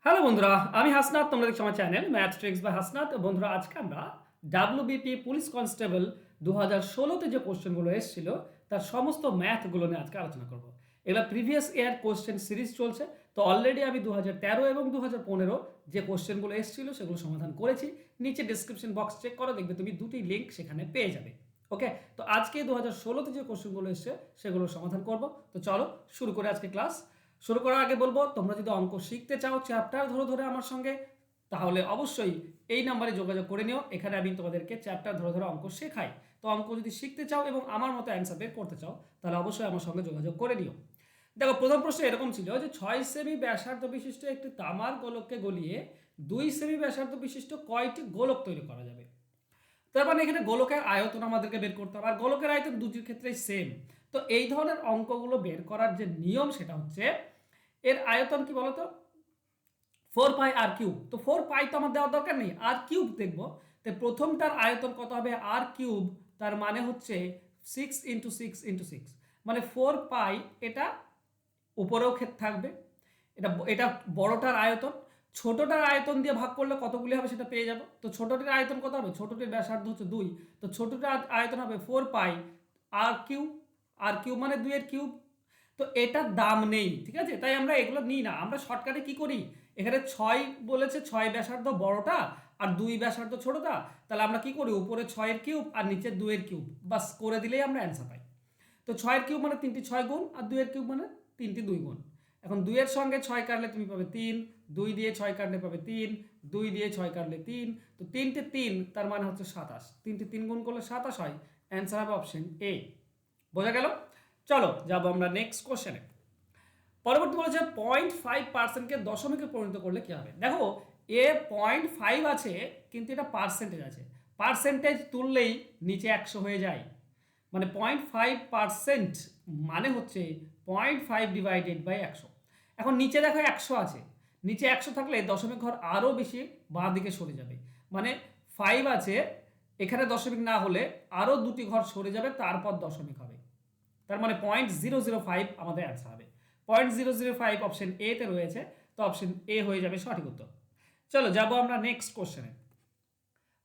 Hello বন্ধুরা, আমি হাসনাত। তোমরা দেখছো আমার channel math tricks by Hasnat. বন্ধুরা, আজকে আমরা ডাব্লিউবিপি পুলিশ কনস্টেবল 2016তে যে কোশ্চেনগুলো এসেছিল তার সমস্ত ম্যাথগুলো নিয়ে আজকে আলোচনা করব। এগুলো প্রিভিয়াস ইয়ার কোশ্চেন সিরিজ চলছে। তো অলরেডি আমি 2013 এবং 2015 যে কোশ্চেনগুলো এসেছিল সেগুলো সমাধান করেছি। নিচে ডিসক্রিপশন বক্স চেক করো, দেখবে তুমি দুটি লিঙ্ক সেখানে পেয়ে যাবে। ওকে, তো আজকে 2016তে যে কোশ্চেনগুলো এসছে সেগুলো সমাধান করব। তো চলো শুরু করে আজকে ক্লাস। শুরু করার আগে বলবো, তোমরা যদি অঙ্ক শিখতে চাও চ্যাপ্টার ধরে ধরে আমার সঙ্গে, তাহলে অবশ্যই এই নাম্বারে যোগাযোগ করে নিও। এখানে আমি তোমাদেরকে চ্যাপ্টার ধরে ধরে অঙ্ক শেখাই। তো অঙ্ক যদি শিখতে চাও এবং আমার মতো অ্যান্সার বের করতে চাও, তাহলে অবশ্যই আমার সঙ্গে যোগাযোগ করে নিও। দেখো, প্রথম প্রশ্ন এরকম ছিল যে 6 সেমি ব্যাসার্ধ বিশিষ্ট একটি তামার গোলককে গলিয়ে 2 সেমি ব্যাসার্ধ বিশিষ্ট কয়টি গোলক তৈরি করা যাবে। তার মানে এখানে গোলকের আয়তন আমাদেরকে বের করতে হবে, আর গোলকের আয়তন দুটির ক্ষেত্রেই সেম। তো এই ধরনের অঙ্কগুলো বের করার যে নিয়ম সেটা হচ্ছে, এর আয়তন কি বলতো, 4 পাই আর কিউব। তো 4 পাই তো আমার দেওয়ার দরকার নেই, আর কিউব দেখবো। তো প্রথমটার আয়তন কত হবে, আর কিউব। তার মানে হচ্ছে 6 × 6 × 6, মানে 4 পাই। এটা উপরেও ক্ষেত থাকবে। এটা বড়টার আয়তন। ছোটটার আয়তন দিয়ে ভাগ করলে কতগুলি হবে সেটা পেয়ে যাবো। তো ছোটটির আয়তন কত হবে, ছোটটির ব্যাসার্ধ হচ্ছে 2। তো ছোটটার আয়তন হবে 4 পাই আর কিউব। আর কিউব মানে 2 এর কিউব। তো এটার দাম নেই, ঠিক আছে, তাই আমরা এগুলো নিই না। আমরা শর্টকাটে কি করি, এখানে 6 বলেছে, 6 ব্যাসার্ধ বড়টা আর 2 ব্যাসার্ধ ছোটটা। তাহলে আমরা কি করি, উপরে 6 এর কিউব আর নিচে 2 এর কিউব, বাস করে দিলেই আমরা অ্যান্সার পাই। তো 6 এর কিউব মানে 3টি 6 গুণ, আর 2 এর কিউব মানে 3টি 2 গুণ। এখন 2 এর সঙ্গে 6 কাটলে তুমি পাবে 3, 2 দিয়ে 6 কাটলে পাবে 3, 2 দিয়ে 6 কাটলে 3। তো 3টে 3, তার মানে হচ্ছে 27। 3টে 3 গুণ করলে 27 হয়। অ্যান্সার হবে অপশন এ। বোঝা গেল? চলো যাবো আমরা নেক্সট কোশ্চেনে। পরবর্তী বলেছে 0.5%কে দশমিকে পরিণত করলে কি হবে। দেখো, 0.5 আছে কিন্তু এটা পার্সেন্টেজ আছে। পার্সেন্টেজ তুললেই নিচে 100 হয়ে যায়। মানে 0.5% মানে হচ্ছে 0.5 ÷ 100। এখন নিচে দেখো 100 আছে, নিচে 100 থাকলে দশমিক ঘর আরও বেশি বাঁ দিকে সরে যাবে। মানে 5 আছে, এখানে দশমিক না হলে আরও দুটি ঘর সরে যাবে, তারপর দশমিক হবে। তার মানে 0.005 আমাদের অ্যান্সার হবে। 0.005 অপশন এ তে রয়েছে। তো অপশন এ হয়ে যাবে সঠিক উত্তর। চলো যাবো আমরা নেক্সট কোশ্চেনে।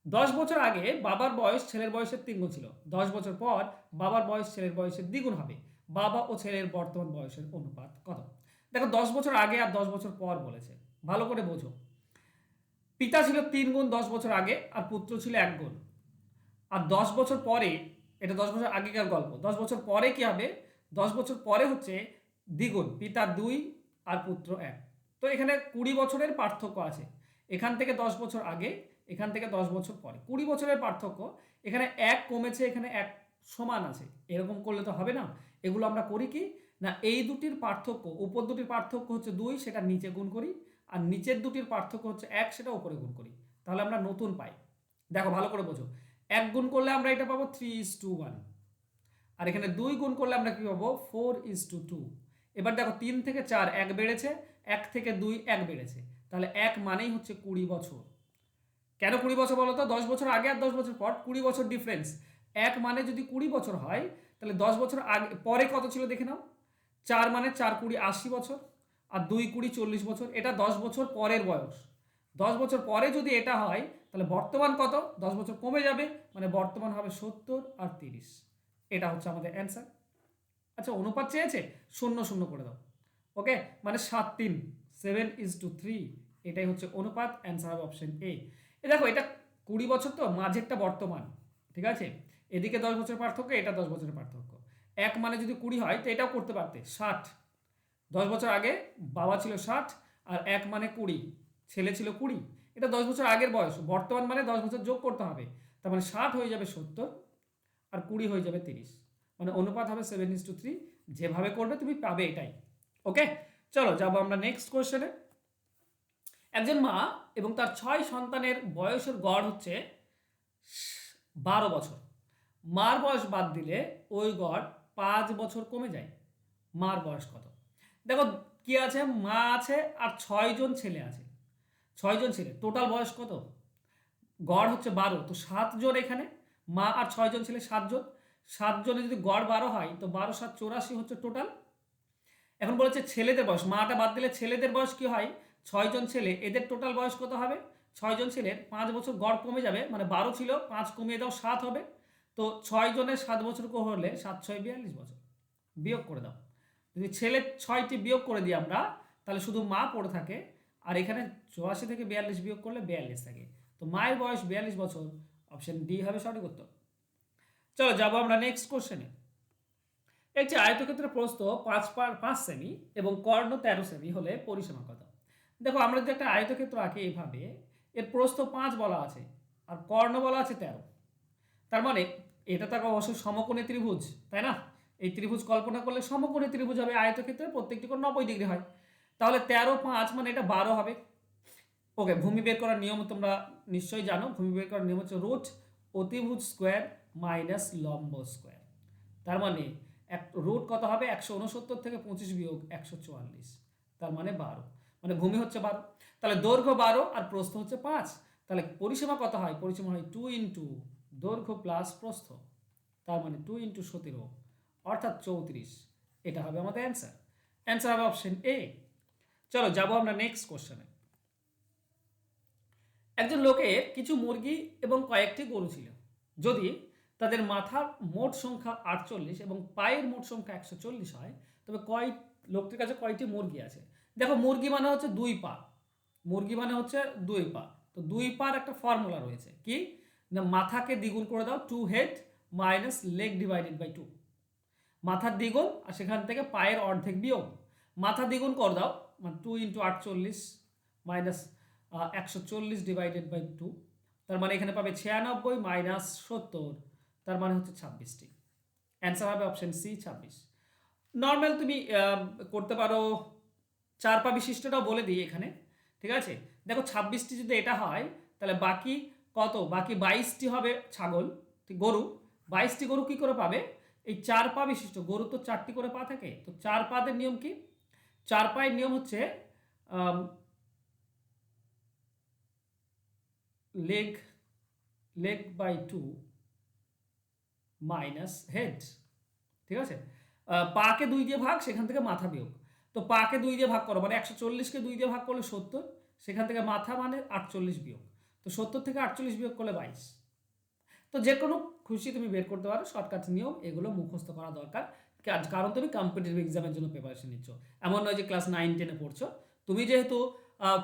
10 বছর আগে বাবার বয়স ছেলের বয়সের 3 গুণ ছিল। 10 বছর পর বাবার বয়স ছেলের বয়সের দ্বিগুণ হবে। বাবা ও ছেলের বর্তমান বয়সের অনুপাত কত। দেখো, 10 বছর আগে আর 10 বছর পর বলেছে, ভালো করে বোঝো। পিতা ছিল 3 গুণ 10 বছর আগে, আর পুত্র ছিল 1 গুণ। আর 10 বছর পরে, এটা 10 বছর আগেকার গল্প, 10 বছর পরে কি হবে, 10 বছর পরে হচ্ছে দ্বিগুণ, পিতা 2 আর পুত্র 1। তো এখানে 20 বছরের পার্থক্য আছে। এখান থেকে 10 বছর আগে, এখান থেকে 10 বছর পরে 20 বছরের পার্থক্য। এখানে 1 কমেছে, এখানে 1 সমান আছে। এরকম করলে তো হবে না। এগুলো আমরা করি কি না, এই দুটির পার্থক্য, উপর দুটির পার্থক্য হচ্ছে 2, সেটা নিচে গুণ করি। আর নিচের দুটির পার্থক্য হচ্ছে 1, সেটা উপরে গুণ করি। তাহলে আমরা নতুন পাই। দেখো ভালো করে বোঝো, 1 গুণ করলে আমরা এটা পাবো 3:1। আর এখানে 2 গুণ করলে আমরা কি পাবো, 4:2। এবার দেখো, 3 থেকে 4 1 বেড়েছে, 1 থেকে 2 1 বেড়েছে। তাহলে 1 মানেই হচ্ছে 20 বছর। কেন 20 বছর বলো তো, 10 বছর আগে আর 10 বছর পর 20 বছর ডিফারেন্স। 1 মানে যদি 20 বছর হয়, তাহলে 10 বছর আগে পরে কত ছিল দেখে নাও। 4 মানে 4 20 80 বছর, আর 2 20 40 বছর। এটা 10 বছর পরের বয়স। 10 বছর পরে যদি এটা হয়, তাহলে বর্তমান কত, 10 বছর কমে যাবে, মানে বর্তমান হবে 70 আর 30। এটা হচ্ছে আমাদের অ্যান্সার। আচ্ছা, অনুপাত চেয়েছে, 0 0 করে দাও। ওকে, মানে 7:3, 7:3। এটাই হচ্ছে অনুপাত। অ্যান্সার হবে অপশন এ। দেখো, এটা 20 বছর, তো মাঝেরটা বর্তমান, ঠিক আছে। এদিকে 10 বছরের পার্থক্য, এটা 10 বছরের পার্থক্য। 1 মানে যদি 20 হয়, তো এটাও করতে পারতে 60। 10 বছর আগে বাবা ছিল 60, আর 1 মানে 20, ছেলে ছিল 20। এটা 10 বছর আগের বয়স, বর্তমান মানে 10 বছর যোগ করতে হবে। তার মানে 60 হয়ে যাবে 70, আর 20 হয়ে যাবে 30। মানে অনুপাত হবে 7:3। যেভাবে করবে তুমি পাবে এটাই। ওকে, চলো যাবো আমরা নেক্সট কোয়েশ্চেনে। একজন মা এবং তার 6 সন্তানের বয়সের গড় হচ্ছে 12 বছর। মার বয়স বাদ দিলে ওই গড় 5 বছর কমে যায়। মার বয়স কত। দেখো, কি আছে, মা আছে আর 6 জন ছেলে আছে। 6 জন ছেলে, টোটাল বয়স কত, গড় হচ্ছে 12। তো 7 জন এখানে, মা আর 6 জন ছেলে 7 জন। 7 জনে যদি গড় 12 হয়, তো 12 7 84 হচ্ছে টোটাল। এখন বলেছে ছেলেদের বয়স, মাটা বাদ দিলে ছেলেদের বয়স কি হয়, 6 জন ছেলে, এদের টোটাল বয়স কত হবে? 6 জন ছেলের 5 বছর গড় কমে যাবে, মানে 12 ছিল, 5 কমিয়ে দাও 7 হবে। তো 6 জনের 7 বছর হলে 7 6 42 বছর। বিয়োগ করে দাও। যদি ছেলে 6টি বিয়োগ করে দিই আমরা, তাহলে শুধু মা পড়ে থাকে, আর এখানে 84 থেকে 42 বিয়োগ করলে 42 থাকে। তো মায়ের বয়স 42 বছর, অপশন ডি হবে সঠিক উত্তর। চলো যাবো আমরা নেক্সট কোশ্চেনে। একটি আয়তক্ষেত্রের প্রস্থ 5 সেমি এবং কর্ণ 13 সেমি হলে পরিসীমা কত? দেখো, আমরা যদি একটা আয়তক্ষেত্র আঁকি এইভাবে, এর প্রস্থ 5 বলা আছে আর কর্ণ বলা আছে 13, তার মানে এটা তো অবশ্যই সমকোণী ত্রিভুজ, তাই না? এই ত্রিভুজ কল্পনা করলে সমকোণী ত্রিভুজ হবে, আয়তক্ষেত্রের প্রত্যেকটি কোণ 90 ডিগ্রি হয়, তাহলে 13 5 মানে এটা 12 হবে। ওকে, ভূমি বের করার নিয়ম তোমরা নিশ্চয়ই জানো। ভূমি বের করার নিয়ম হচ্ছে রুট অতিভুজ স্কোয়ার মাইনাস লম্ব স্কোয়ার। তার মানে রুট কত হবে? 169 থেকে 25 বিয়োগ 144, তার মানে 12, মানে ভূমি হচ্ছে 12। তাহলে দৈর্ঘ্য 12 আর প্রস্থ হচ্ছে 5, তাহলে পরিসীমা কত হয়? পরিসীমা হয় 2 ইন্টু দৈর্ঘ্য প্লাস প্রস্থ, তার মানে 2 ইন্টু 17 অর্থাৎ 34। এটা হবে আমাদের অ্যান্সার। অ্যান্সার হবে অপশন এ। চলো যাবো আমরা নেক্সট কোশ্চেনে। একজন লোকের কিছু মুরগি এবং কয়েকটি গরু ছিল। যদি তাদের মাথার মোট সংখ্যা 48 এবং পায়ের মোট সংখ্যা 140 হয়, তবে লোকটির কাছে কয়টি মুরগি আছে? দেখো, মুরগি মানে হচ্ছে 2 পা, মুরগি মানে হচ্ছে 2 পা। তো 2 পার একটা ফর্মুলা রয়েছে, কি না, মাথাকে দ্বিগুণ করে দাও, 2 head minus leg divided by 2। মাথার দ্বিগুণ আর সেখান থেকে পায়ের অর্ধেক বিয়োগ, মাথা দ্বিগুণ করে দাও, মানে 2 ইন্টু 48 মাইনাস 140 ডিভাইডেড বাই 2, তার মানে এখানে পাবে 96 মাইনাস 70, তার মানে হচ্ছে 26টি। অ্যান্সার হবে অপশন সি 26। নর্মাল তুমি করতে পারো, 4 পা বিশিষ্টটাও বলে দিই এখানে, ঠিক আছে? দেখো, 26টি যদি এটা হয়, তাহলে বাকি কত? বাকি 22টি হবে ছাগল, গরু। 22টি গরু কি করে পাবে? এই 4 পা বিশিষ্ট গরু তো 4টি করে পা থাকে, তো 4 পাদের নিয়ম কি? 4 পায়ের নিয়ম হচ্ছে leg leg by 2 minus head, ঠিক আছে? পাকে 2 দিয়ে ভাগ, সেখান থেকে মাথা বিয়োগ। তো পাকে 2 দিয়ে ভাগ করো, মানে 140কে 2 দিয়ে ভাগ করলে 70, সেখান থেকে মাথা মানে 48 বিয়োগ, তো 70 থেকে 48 বিয়োগ করলে 22। তো যে কোনো খুশি তুমি বের করতে পারো, শর্টকাট নিয়ম এগুলো মুখস্থ করা দরকার, কারণ তুমি কম্পিটিটিভ এক্সামের জন্য প্রিপারেশন নিচ্ছ। এমন নয় যে ক্লাস 9 10-এ পড়ছো। তুমি যেহেতু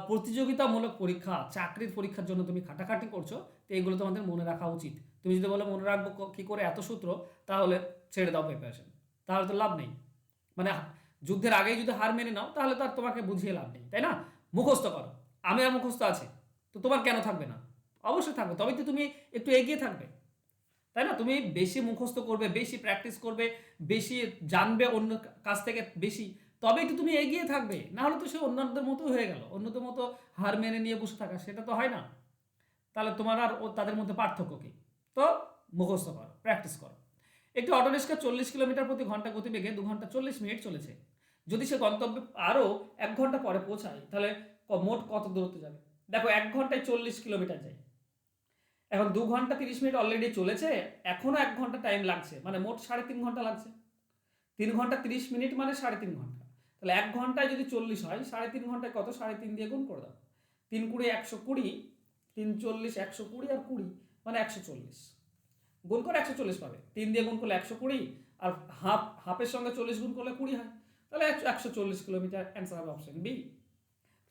প্রতিযোগিতামূলক পরীক্ষা, চাকরির পরীক্ষার জন্য তুমি খাটাখাটি করছো, তো এগুলো তোমাদের মনে রাখা উচিত। তুমি যদি বলো মনে রাখবো কী করে এত সূত্র, তাহলে ছেড়ে দাও প্রিপারেশন, তাহলে তো লাভ নেই। মানে যুদ্ধের আগেই যদি হার মেনে নাও, তাহলে তো আর তোমাকে বুঝিয়ে লাভ নেই, তাই না? মুখস্থ করো। আমি আর মুখস্থ আছে, তো তোমার কেন থাকবে না? অবশ্যই থাকবে, তবেই তো তুমি একটু এগিয়ে থাকবে, তাই না? তুমি বেশি মুখস্থ করবে, বেশি প্র্যাকটিস করবে, বেশি জানবে অন্য কাছ থেকে বেশি, তবেই তো তুমি এগিয়ে থাকবে। না হলে তো সে অন্যদের মতো হয়ে গেল, অন্যদের মতো হার মেনে নিয়ে বসে থাকা, সেটা তো হয় না। তাহলে তোমার আর তাদের মধ্যে পার্থক্য কী? তো মুখস্থ করো, প্র্যাকটিস করো। একটি অটোরিক্সা 40 কিলোমিটার প্রতি ঘন্টা গতিবেগে 2 ঘন্টা 40 মিনিট চলেছে। যদি সে গন্তব্যে আরও 1 ঘন্টা পরে পৌঁছায়, তাহলে মোট কত দূরত্ব যাবে? দেখো, 1 ঘন্টায় 40 কিলোমিটার যায়, এখন 2 ঘন্টা 30 মিনিট অলরেডি চলেছে, এখনও 1 ঘন্টা টাইম লাগছে, মানে মোট 3.5 ঘন্টা লাগছে। 3 ঘন্টা 30 মিনিট মানে 3.5 ঘন্টা, তাহলে 1 ঘন্টায় যদি 40 হয়, 3.5 ঘন্টায় কত? 3.5 দিয়ে গুণ করে দাও। 3 কুড়ি 120, 3 40 120 আর 20 মানে 140, গুণ করে 140 পাবে। 3 দিয়ে গুণ করলে 120, আর হাফের সঙ্গে 40 গুণ করলে 20 হয়, তাহলে 140 কিলোমিটার। অ্যান্সার হবে অপশন বি।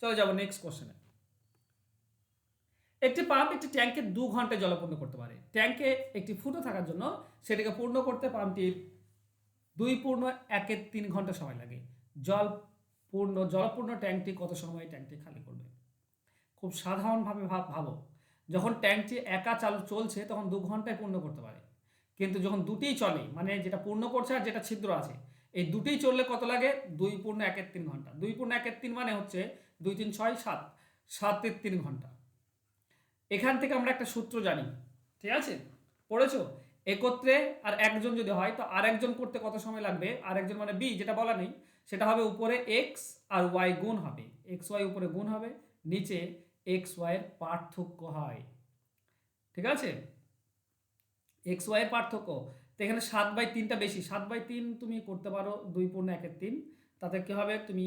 চলে যাবো নেক্সট কোশ্চেনে। একটি পাম্প একটি ট্যাঙ্কে 2 ঘন্টায় জলপূর্ণ করতে পারে। ট্যাঙ্কে একটি ফুটো থাকার জন্য সেটিকে পূর্ণ করতে পাম্পটির 2.1 ঘন্টা সময় লাগে। জলপূর্ণ ট্যাঙ্কটি কত সময় ট্যাঙ্কটি খালি করবে? খুব সাধারণভাবে ভাবো, যখন ট্যাঙ্কটি একা চলছে তখন 2 ঘন্টায় পূর্ণ করতে পারে, কিন্তু যখন দুটিই চলে, মানে যেটা পূর্ণ করছে আর যেটা ছিদ্র আছে, এই দুটিই চললে কত লাগে? 2.1 ঘন্টা। 2.1 মানে হচ্ছে 2 3 6 7, 7 ঘন্টা। এখান থেকে আমরা একটা সূত্র জানি, ঠিক আছে? পড়েছো? একত্রে আর একজন যদি হয়, তো আর একজন করতে কত সময় লাগবে? আর একজন মানে বি, যেটা বলা নেই, সেটা হবে উপরে এক্স আর ওয়াই গুণ হবে, এক্স ওয়াই উপরে গুণ হবে, নিচে এক্স ওয়াইয়ের পার্থক্য হয়, ঠিক আছে? এক্স ওয়াইয়ের পার্থক্য, তো এখানে 7/3টা বেশি, 7/3 তুমি করতে পারো 2.1 তাতে কী হবে? তুমি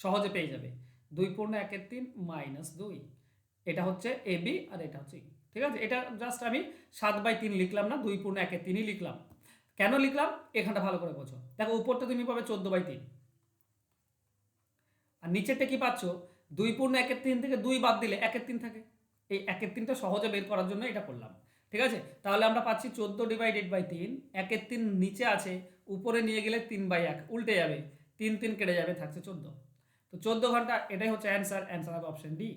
সহজে পেয়ে যাবে 2 × 1 = 3 - 2, এটা হচ্ছে এ বি আর এটা হচ্ছে ই। ঠিক আছে, এটা জাস্ট আমি 7/3 লিখলাম না, 2 × 1 = 3 লিখলাম। কেন লিখলাম এখানটা ভালো করে বোঝো। দেখো উপরটা তুমি পাবে 14/3, আর নিচেরটা কি পাচ্ছ 2 × 1 = 3 থেকে 2 বাদ দিলে 1/3 থাকে। এই 1/3টা সহজে বের করার জন্য এটা করলাম। ঠিক আছে, তাহলে আমরা পাচ্ছি 14/3, 1/3 নিচে আছে, উপরে নিয়ে গেলে 3/1 উল্টে যাবে, 3 3 কেটে যাবে, থাকছে 14। তো 14 ঘন্টা, এটাই হচ্ছে অ্যান্সার। অ্যান্সার হবে অপশন ডি।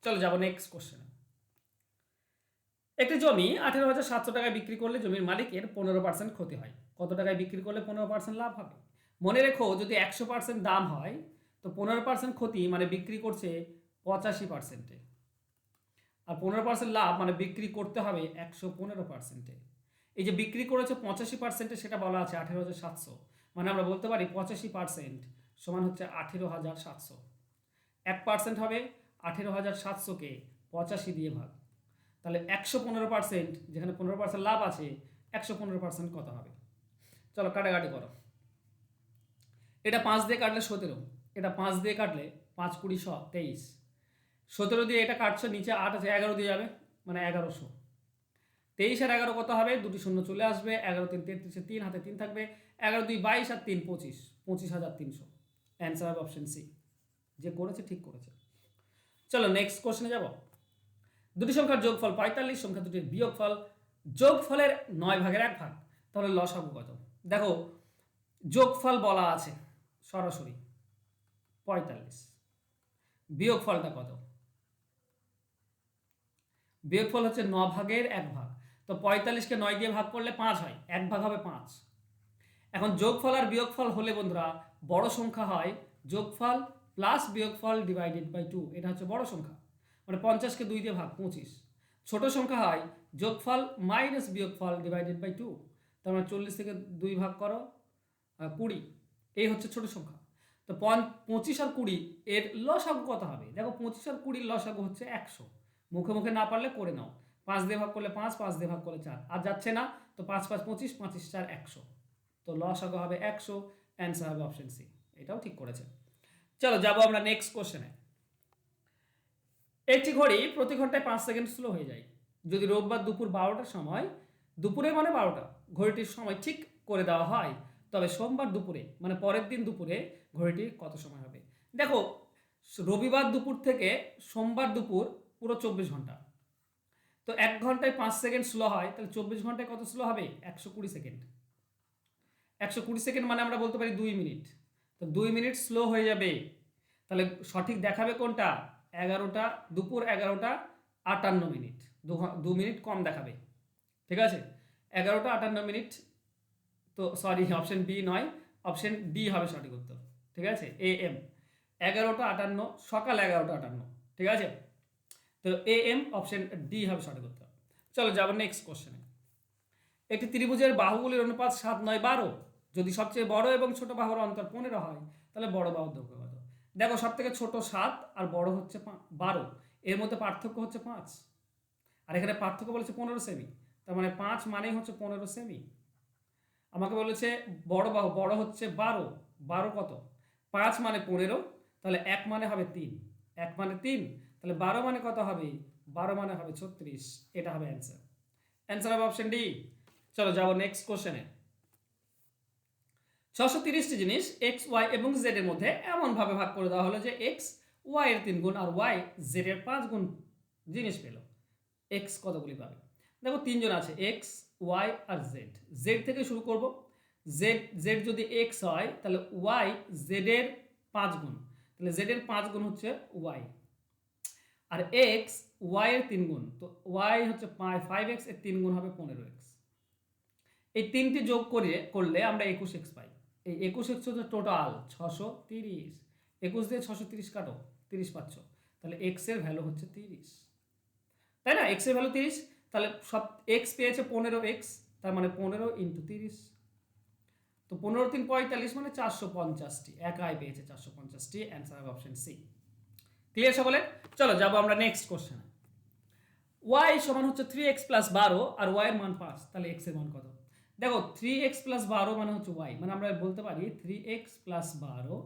চলো যাবো নেক্সট কোশ্চেনে। একটি জমি 18,700 টাকায় বিক্রি করলে জমির মালিকের 15% ক্ষতি হয়। কত টাকায় বিক্রি করলে 15% লাভ হবে? মনে রেখো, যদি 100% দাম হয় তো 15% ক্ষতি মানে বিক্রি করছে 85%-এ, আর 15% লাভ মানে বিক্রি করতে হবে 115%-এ। এই যে বিক্রি করেছে 85%-এ, সেটা বলা আছে 18,700, মানে আমরা বলতে পারি 85% সমান হচ্ছে 18,700। 1% হবে 18,700-কে 85 দিয়ে ভাগ, তাহলে 115%, যেখানে 15% লাভ আছে, 115% কত হবে? চলো কাটাকাটি করো। এটা 5 দিয়ে কাটলে 17, এটা 5 দিয়ে কাটলে 5 × 20 = 23, 17 দিয়ে এটা কাটছো, নিচে 8 আছে, 11 দিয়ে যাবে, মানে 1100। 23 আর 11 কত হবে? দুটি শূন্য চলে আসবে, 11 3 33, 3 হাতে 3 থাকবে, 11 2 22 আর 3 25, 25,300। অ্যান্সার হবে অপশন সি। যে করেছে ঠিক করেছে। চলো নেক্সট কোশ্চেনে যাব। দুটি সংখ্যার যোগফল 45, সংখ্যা দুটির বিয়োগফল, যোগফলের 9/1 তাহলে লসাগু কত? দেখো যোগফল বলা আছে সরাসরি 45, বিয়োগফলটা কত? বিয়োগফল হচ্ছে 9/1। তো 45কে 9 দিয়ে ভাগ করলে 5 হয়, 1 ভাগ হবে 5। এখন যোগফল আর বিয়োগফল হলে বন্ধুরা বড় সংখ্যা হয় যোগফল প্লাস বিয়োগফল /2, এটা হচ্ছে বড় সংখ্যা, মানে 50কে 2 দিয়ে ভাগ 25। ছোট সংখ্যা হয় যোগফল মাইনাস বিয়োগফল /2, তার মানে 40 থেকে 2 ভাগ করো 20, এই হচ্ছে ছোট সংখ্যা। তো 25 আর 20 এর লসাগু কত হবে? দেখো 25 আর 20 লসাগু হচ্ছে 100, মুখে মুখে না পারলে করে নাও। 5 দিয়ে ভাগ করলে 5, 5 দিয়ে ভাগ করলে 4, আর যাচ্ছে না তো 5 5 25, 5 4 100, তো লসাগু হবে 100। অ্যান্সার হবে অপশন সি, এটাও ঠিক করেছে। চলো যাবো আমরা নেক্সট কোশ্চেনে। একটি ঘড়ি প্রতি ঘন্টায় 5 সেকেন্ড স্লো হয়ে যায়। যদি রোববার দুপুর 12টার সময়, দুপুরে মানে 12টা, ঘড়িটির সময় ঠিক করে দেওয়া হয়, তবে সোমবার দুপুরে মানে পরের দিন দুপুরে ঘড়িটি কত সময় হবে? দেখো রবিবার দুপুর থেকে সোমবার দুপুর পুরো 24 ঘন্টা, তো 1 ঘন্টায় 5 সেকেন্ড স্লো হয়, তাহলে 24 ঘন্টায় কত স্লো হবে? 120 সেকেন্ড। 120 সেকেন্ড মানে আমরা বলতে পারি 2 মিনিট, তো 2 মিনিট স্লো হয়ে যাবে। তাহলে সঠিক দেখাবে কোনটা? 11টা, দুপুর 11টা 58 মিনিট, 2 মিনিট কম দেখাবে। ঠিক আছে, 11টা 58 মিনিট, তো সরি অপশন বি নয়, অপশন ডি হবে সঠিক উত্তর। ঠিক আছে, এ এম 11টা 58, সকাল 11টা 58। ঠিক আছে, তো এ এম অপশন ডি হবে সঠিক উত্তর। চলো যাবো নেক্সট কোশ্চেনে। একটি ত্রিভুজের বাহুগুলির অনুপাত 7 9 12, যদি সবচেয়ে বড় এবং ছোট বাহুর অন্তর 15 হয়, তাহলে বড় বাহুর দৈর্ঘ্য কত? দেখো সব থেকে ছোট 7 আর বড় হচ্ছে 12, এর মধ্যে পার্থক্য হচ্ছে 5, আর এখানে পার্থক্য বলেছে 15 সেমি, তার মানে 5 মানেই হচ্ছে 15 সেমি। আমাকে বলেছে বড় বাহু, বড় হচ্ছে 12, 12 কত? 5 মানে 15, তাহলে 1 মানে হবে 3, 1 মানে 3, তাহলে 12 মানে কত হবে? 12 মানে হবে 36, এটা হবে অ্যান্সার। অ্যান্সার হবে অপশন ডি। চলো যাবো নেক্সট কোশ্চেনে। 630টি জিনিস এক্স ওয়াই এবং জেড এর মধ্যে এমনভাবে ভাগ করে দেওয়া হলো যে এক্স ওয়াই এর 3 গুণ আর ওয়াই জেড এর 5 গুণ জিনিস পেল। এক্স কতগুলি পাবে? দেখো 3 জন আছে, এক্স ওয়াই আর জেড। জেড থেকে শুরু করব। জেড জেড যদি এক্স হয় তাহলে ওয়াই জেড এর 5 গুণ, তাহলে জেড এর 5 গুণ হচ্ছে ওয়াই, আর এক্স ওয়াই এর 3 গুণ, তো ওয়াই হচ্ছে 5x এর 3 গুণ হবে 15x। এই তিনটি যোগ করলে আমরা 21x পাই। এই 21x হচ্ছে টোটাল 630, 21 দিয়ে 630 কাটো, 30 পাচ্ছ, তাহলে এক্স এর ভ্যালু হচ্ছে 30, তাই না? এক্স এর ভ্যালু 30, তাহলে সব এক্স পেয়েছে 15x, তার মানে 15 × 30, তো 15 3 45 মানে 450টি, একাই পেয়েছে 450টি। অ্যান্সার হবে অপশন সি। ক্লিয়ার সকলে? চলো যাবো আমরা নেক্সট কোশ্চেন। y সমান হচ্ছে 3x প্লাস 12 আর y এর মান 5, তাহলে x এর মান কত? দেখো 3x প্লাস 12 মানে হচ্ছে y, মানে আমরা বলতে পারি 3x প্লাস 12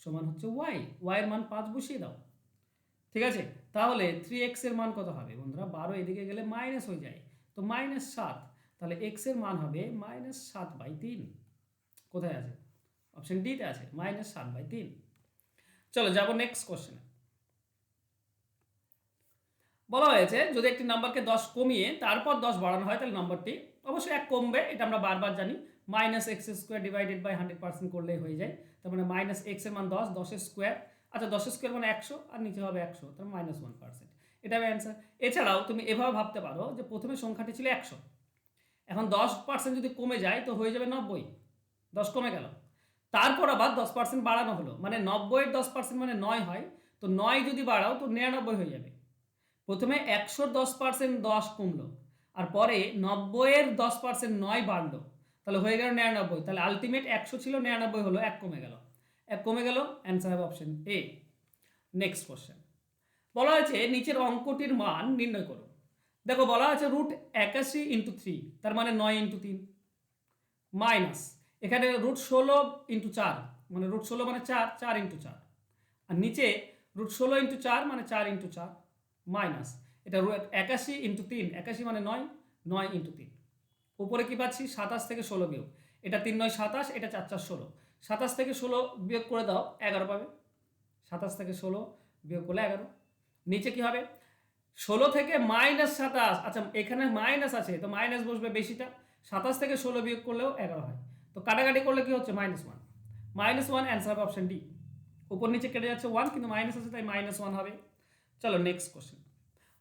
সমান হচ্ছে ওয়াই, ওয়াইয়ের মান 5 বসিয়ে দাও। ঠিক আছে, তাহলে 3x এর মান কত হবে বন্ধুরা? 12 এদিকে গেলে মাইনাস হয়ে যায়, তো -7, তাহলে x এর মান হবে -7/3। কোথায় আছে? অপশন ডিতে আছে, -7/3। চলো যাব নেক্সট কোশ্চেনে। বলা হয়েছে যদি একটি নাম্বারকে 10 কমিয়ে তারপর 10 বাড়ানো হয় তাহলে নাম্বারটি অবশ্যই 1 কমবে, এটা আমরা বারবার জানি। -x² ডিভাইডেড বাই 100% করলেই হয়ে যায়। তার মানে -x এর মান 10, 10 এর স্কোয়ার, আচ্ছা 10 এর স্কোয়ার মানে 100, আর নিচে হবে 100, তার -1%। এটা হবে অ্যান্সার। এছাড়াও তুমি এভাবে ভাবতে পারো যে প্রথমে সংখ্যাটি ছিল 100, এখন 10% যদি কমে যায় তো হয়ে যাবে 90, 10 কমে গেল, তারপর আবার 10% বাড়ানো হলো, মানে 90 এর 10% মানে 9 হয়, তো 9 যদি বাড়াও তো 99 হয়ে যাবে। প্রথমে 100 10% 10 কমলো, আর পরে 90 এর 10% 9 বাড়লো, তাহলে হয়ে গেল 99। তাহলে আলটিমেট 100 ছিল, 99 হলো, 1 কমে গেল, 1 কমে গেল, অ্যান্সার হবে অপশন এ। নেক্সট কোশ্চেন বলা হয়েছে নিচের অঙ্কটির মান নির্ণয় করো। দেখো বলা আছে √81 × 3, তার মানে 9 × 3, মাইনাস এখানে √16 × 4, মানে √16 মানে 4, 4 × 4, আর নিচে √16 × 4 মানে 4 × 4, মাইনাস এটা √81 × 3, 81 মানে 9, 9 × 3। উপরে কি পাচ্ছি? 27 থেকে 16 বিয়োগ, এটা 3 9 27, এটা 4 4 16, 27 থেকে 16 বিয়োগ করে দাও 11 পাবে, 27 থেকে 16 বিয়োগ করলে 11। নিচে কি হবে? 16 থেকে -27, আচ্ছা এখানে মাইনাস আছে তো মাইনাস বসবে বেশিটা, 27 থেকে 16 বিয়োগ করলেও 11 হয়, তো কাটাকাটি করলে কি হচ্ছে? -1, -1, অ্যান্সার হবে অপশন ডি। উপর নিচে কেটে যাচ্ছে 1, কিন্তু মাইনাস আছে তাই -1 হবে। চলো নেক্সট কোশ্চেন।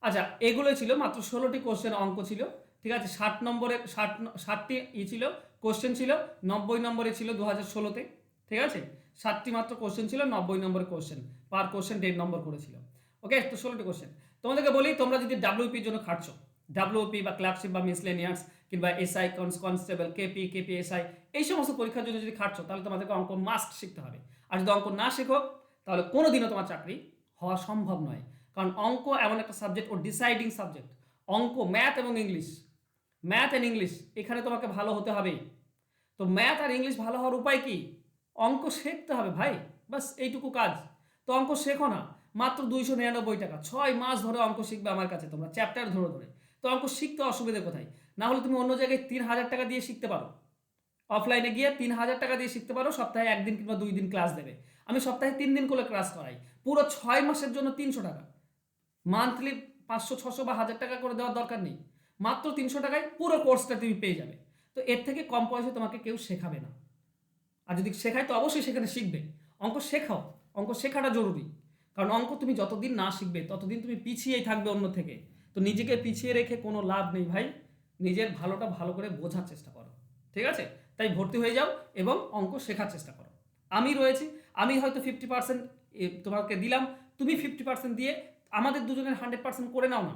আচ্ছা এগুলো ছিল মাত্র 16টি কোশ্চেন অঙ্ক ছিল, ঠিক আছে। 60টি ছিল কোশ্চেন ছিল, 90 নম্বরে ছিল 2016-তে, ঠিক আছে। 60টি মাত্র কোশ্চেন ছিল, 90 নম্বরের কোশ্চেন, পার কোশ্চেন 1.5 নম্বর করেছিল। ওকে, তো 16টি কোশ্চেন। তোমাদেরকে বলি তোমরা যদি ডাব্লিউপির জন্য খাটছো, ডাব্লিউপি বা ক্লার্কশিপ বা মিসলেনিয়াস কিংবা এসআই কনস্টেবল, কেপিএসআই, এই সমস্ত পরীক্ষার জন্য যদি খাটছো তাহলে তোমাদেরকে অঙ্ক মাস্ট শিখতে হবে। আর যদি অঙ্ক না শেখো তাহলে কোনোদিনও তোমার চাকরি হওয়া সম্ভব নয়, কারণ অঙ্ক এমন একটা সাবজেক্ট, ও ডিসাইডিং সাবজেক্ট। অঙ্ক, ম্যাথ এবং ইংলিশ, ম্যাথ অ্যান্ড ইংলিশ, এখানে তোমাকে ভালো হতে হবে। তো ম্যাথ আর ইংলিশ ভালো হওয়ার উপায় কি? অঙ্ক শিখতে হবে ভাই, বাস এইটুকু কাজ। তো অঙ্ক শেখো না, মাত্র 299 টাকা, 6 মাস ধরে অঙ্ক শিখবে আমার কাছে তোমরা, চ্যাপ্টার ধরে ধরে। তো অঙ্ক শিখতে অসুবিধে কোথায়? না হলে তুমি অন্য জায়গায় 3000 টাকা দিয়ে শিখতে পারো, অফলাইনে গিয়ে 3000 টাকা দিয়ে শিখতে পারো, সপ্তাহে 1 দিন কিংবা 2 দিন ক্লাস দেবে। আমি সপ্তাহে 3 দিন করে ক্লাস করাই, পুরো 6 মাসের জন্য 300 টাকা, মান্থলি 500 600 বা 1000 টাকা করে দেওয়ার দরকার নেই, মাত্র 300 টাকায় পুরো কোর্সটা তুমি পেয়ে যাবে। তো এর থেকে কম পয়সায় তোমাকে কেউ শেখাবে না, আর যদি শেখায় তো অবশ্যই সেখানে শিখবে। অঙ্ক শেখাও, অঙ্ক শেখাটা জরুরি, কারণ অঙ্ক তুমি যতদিন না শিখবে ততদিন তুমি পিছিয়েই থাকবে অন্য থেকে। তো নিজেকে পিছিয়ে রেখে কোনো লাভ নেই ভাই, নিজের ভালোটা ভালো করে বোঝার চেষ্টা করো, ঠিক আছে। তাই ভর্তি হয়ে যাও এবং অঙ্ক শেখার চেষ্টা করো। আমি রয়েছি, আমি হয়তো 50% তোমাকে দিলাম, তুমি 50% দিয়ে আমাদের দুজনের 100% করে নাও না।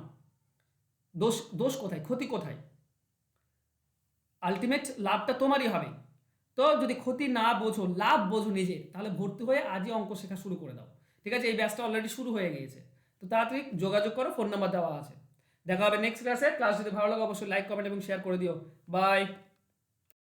দোষ দোষ কোথায়? ক্ষতি কোথায়? আলটিমেট লাভটা তোমারই হবে। তো যদি ক্ষতি না বোঝো, লাভ বোঝো নিজে, তাহলে ভর্তি হয়ে আজই অঙ্ক শেখা শুরু করে দাও, ঠিক আছে। এই ব্যাচটা অলরেডি শুরু হয়ে গিয়েছে, তো তাড়াতাড়ি যোগাযোগ করো, ফোন নাম্বার দেওয়া আছে। দেখা হবে নেক্সট ক্লাসে। ক্লাস যদি ভালো লাগে অবশ্যই লাইক, কমেন্ট এবং শেয়ার করে দিও। বাই।